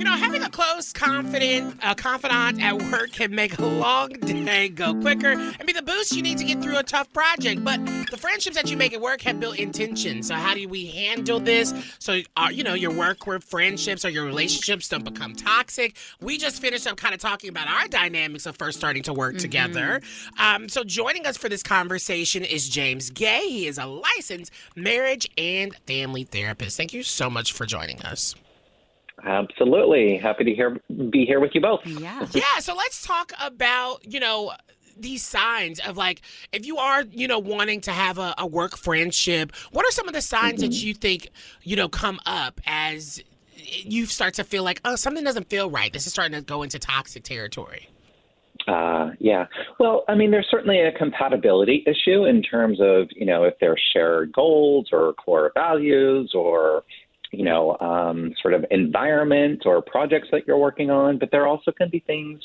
Having a close, confidant at work can make a long day go quicker and be the boost you need to get through a tough project. But the friendships that you make at work have built-in tension. So how do we handle this? So, your work friendships or your relationships don't become toxic. We just finished up kind of talking about our dynamics of first starting to work together. So joining us for this conversation is James Guay. He is a licensed marriage and family therapist. Thank you so much for joining us. Absolutely. Happy to be here with you both. Yeah. So let's talk about, these signs of if you are, wanting to have a work friendship, what are some of the signs that you think, come up as you start to feel like, oh, something doesn't feel right. This is starting to go into toxic territory. Yeah. Well, there's certainly a compatibility issue in terms of, if there's shared goals or core values or sort of environment or projects that you're working on. But there also can be things,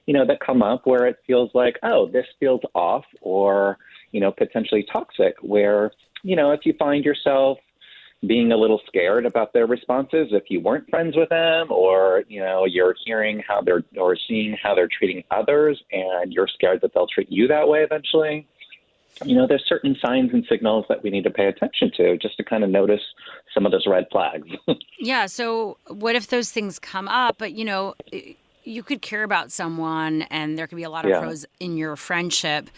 that come up where it feels like, oh, this feels off or, potentially toxic, where, if you find yourself being a little scared about their responses, if you weren't friends with them or, you're hearing how or seeing how they're treating others and you're scared that they'll treat you that way eventually. There's certain signs and signals that we need to pay attention to just to kind of notice some of those red flags. Yeah. So what if those things come up, but, you could care about someone and there could be a lot of pros in your friendship.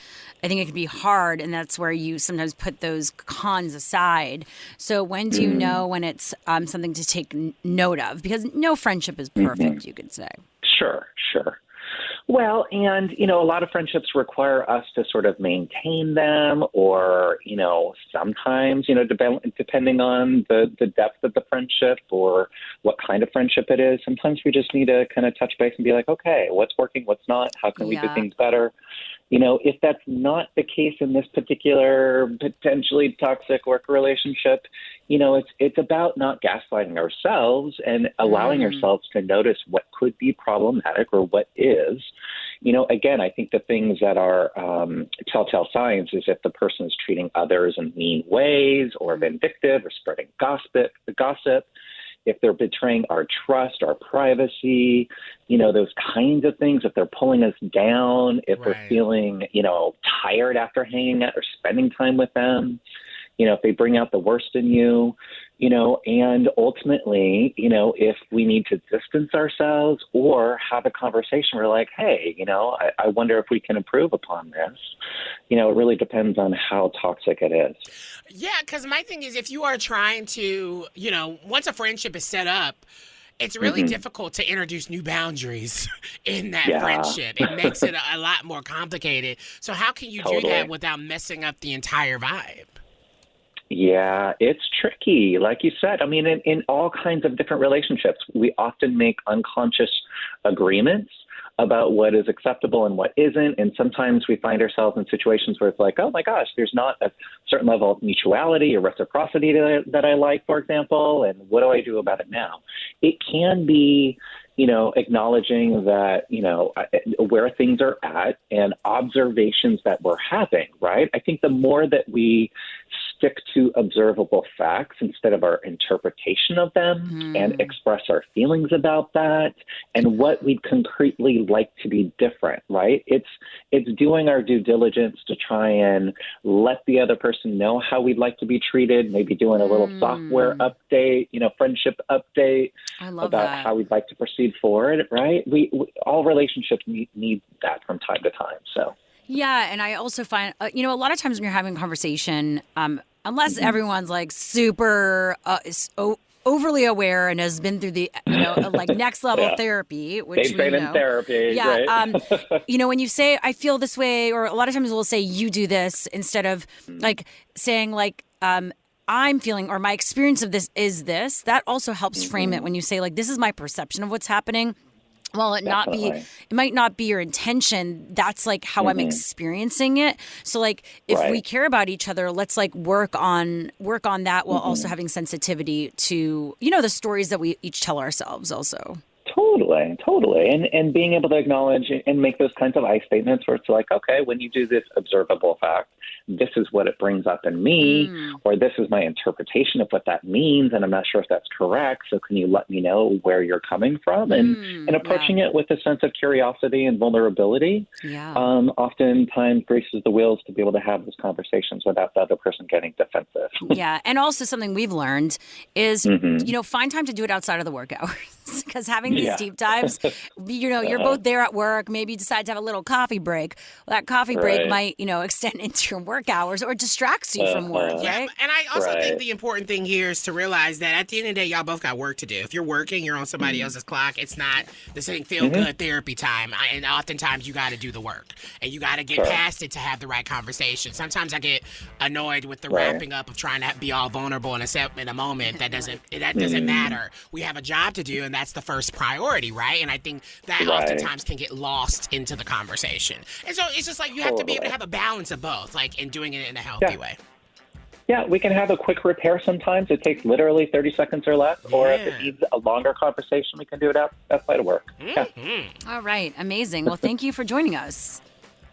I think it could be hard, and that's where you sometimes put those cons aside. So when do you know when it's something to take note of? Because no friendship is perfect, you could say. Sure. Well, and, a lot of friendships require us to sort of maintain them or, sometimes, depending on the depth of the friendship or what kind of friendship it is, sometimes we just need to kind of touch base and be like, okay, what's working, what's not, how can we do things better? If that's not the case in this particular potentially toxic work relationship, it's about not gaslighting ourselves and allowing ourselves to notice what could be problematic or what is. Again, I think the things that are telltale signs is if the person is treating others in mean ways or vindictive or spreading gossip, if they're betraying our trust, our privacy, those kinds of things, if they're pulling us down, if we're feeling, tired after hanging out or spending time with them, if they bring out the worst in you, and ultimately, if we need to distance ourselves or have a conversation, we're like, hey, I wonder if we can improve upon this. It really depends on how toxic it is. Yeah, because my thing is if you are trying to, once a friendship is set up, it's really difficult to introduce new boundaries in that friendship. It makes it a lot more complicated. So how can you do that without messing up the entire vibe? Yeah, it's tricky. Like you said, in all kinds of different relationships, we often make unconscious agreements about what is acceptable and what isn't. And sometimes we find ourselves in situations where it's like, oh my gosh, there's not a certain level of mutuality or reciprocity that I like, for example. And what do I do about it now? It can be, acknowledging that, where things are at and observations that we're having, right? I think the more that we stick to observable facts instead of our interpretation of them and express our feelings about that and what we'd concretely like to be different, right? It's doing our due diligence to try and let the other person know how we'd like to be treated, maybe doing a little software update, friendship update about how we'd like to proceed forward, right? We all relationships need that from time to time, so. Yeah, and I also find, a lot of times when you're having a conversation, unless everyone's super overly aware and has been through the, next level therapy, which they've been in therapy, right? When you say, I feel this way, or a lot of times we'll say, you do this, instead of saying I'm feeling, or my experience of this is this, that also helps frame it when you say, this is my perception of what's happening. Well, it might not be your intention. That's how I'm experiencing it. So if we care about each other, let's work on that while also having sensitivity to, the stories that we each tell ourselves also. Totally. And being able to acknowledge and make those kinds of I statements where it's like, okay, when you do this observable fact, this is what it brings up in me, or this is my interpretation of what that means, and I'm not sure if that's correct. So can you let me know where you're coming from? And approaching it with a sense of curiosity and vulnerability, oftentimes greases the wheels to be able to have those conversations without the other person getting defensive. Yeah. And also something we've learned is, find time to do it outside of the work hours. Because having these deep dives, you're both there at work. Maybe you decide to have a little coffee break. Well, that coffee break might, extend into your work hours or distracts you from work, right? Yeah, and I also think the important thing here is to realize that at the end of the day, y'all both got work to do. If you're working, you're on somebody else's clock. It's not this ain't feel-good therapy time. And oftentimes you got to do the work. And you got to get past it to have the right conversation. Sometimes I get annoyed with the wrapping up of trying to be all vulnerable and accept in a moment. That doesn't matter. We have a job to do, and that's the first priority, right? And I think that oftentimes can get lost into the conversation. And so it's just like you have to be able to have a balance of both, like, and doing it in a healthy way. Yeah, we can have a quick repair sometimes. It takes literally 30 seconds or less. Or if it needs a longer conversation, we can do it outside of work. Yeah. All right. Amazing. Well, thank you for joining us.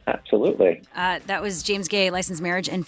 Absolutely. That was James Guay, licensed marriage and